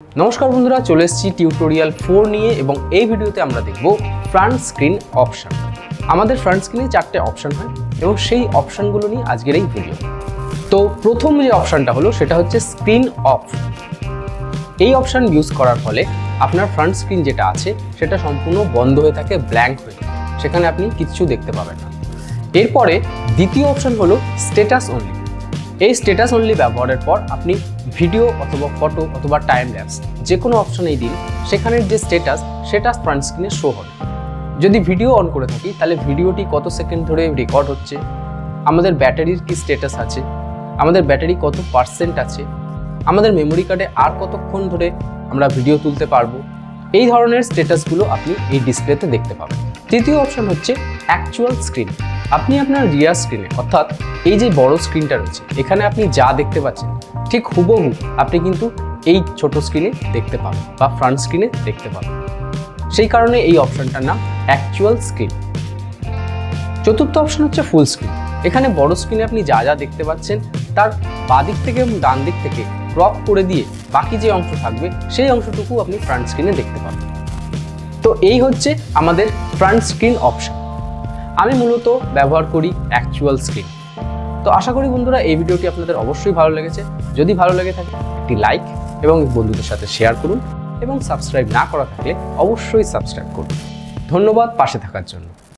नमस्कार बंधुरा चले एसेছি টিউটোরিয়াল 4 নিয়ে এবং এই ভিডিওতে আমরা দেখব ফ্রন্ট স্ক্রিন অপশন। আমাদের ফ্রন্ট স্ক্রিনে চারটে অপশন হয় এবং সেই অপশনগুলো নিয়ে আজকের এই ভিডিও। তো প্রথম যে অপশনটা হলো সেটা হচ্ছে স্ক্রিন অফ। এই অপশন ইউজ করার ফলে আপনার ফ্রন্ট স্ক্রিন যেটা আছে সেটা সম্পূর্ণ বন্ধ হয়ে থাকে, ব্ল্যাঙ্ক হয়ে থাকে, সেখানে আপনি কিছু দেখতে পাবেন না। এরপরে দ্বিতীয় অপশন হলো স্ট্যাটাস অনলি। এই স্ট্যাটাস অনলি ব্যবহারের পর আপনি ভিডিও অথবা ফটো অথবা টাইম ল্যাপস যে কোনো অপশনেই দিন, সেখানের যে স্ট্যাটাস সেটা ফ্রন্ট স্ক্রিনে শো হবে। যদি ভিডিও অন করে থাকি তাহলে ভিডিওটি কত সেকেন্ড ধরে রেকর্ড হচ্ছে, আমাদের ব্যাটারির কি স্ট্যাটাস আছে, আমাদের ব্যাটারি কত পার্সেন্ট আছে, আমাদের মেমোরি কার্ডে আর কতক্ষণ ধরে আমরা ভিডিও তুলতে পারবো, এই ধরনের স্ট্যাটাসগুলো আপনি এই ডিসপ্লেতে দেখতে পাবেন। তৃতীয় অপশন হচ্ছে অ্যাকচুয়াল স্ক্রিন। আপনি আপনার রিয়ার স্ক্রিনে অর্থাৎ এই যে বড় স্ক্রিনটা রয়েছে এখানে আপনি যা দেখতে পাচ্ছেন ঠিক হুবহু আপনি কিন্তু এই ছোট স্ক্রিনে দেখতে পাবেন বা ফ্রন্ট স্ক্রিনে দেখতে পাবেন। সেই কারণে এই অপশনটার নাম অ্যাকচুয়াল স্ক্রিন। চতুর্থ অপশন হচ্ছে ফুল স্ক্রিন। এখানে বড় স্ক্রিনে আপনি যা যা দেখতে পাচ্ছেন তার বাঁ দিক থেকে এবং ডান দিক থেকে ক্রপ করে দিয়ে বাকি যে অংশ থাকবে সেই অংশটুকু আপনি ফ্রন্ট স্ক্রিনে দেখতে পাবেন। তো এই হচ্ছে আমাদের ফ্রন্ট স্ক্রিন অপশন। আমি মূলত ব্যবহার করি অ্যাকচুয়াল স্ক্রিন। তো আশা করি বন্ধুরা এই ভিডিওটি আপনাদের অবশ্যই ভালো লেগেছে। যদি ভালো লেগে থাকে একটি লাইক এবং বন্ধুদের সাথে শেয়ার করুন এবং সাবস্ক্রাইব না করা থাকলে অবশ্যই সাবস্ক্রাইব করুন। ধন্যবাদ পাশে থাকার জন্য।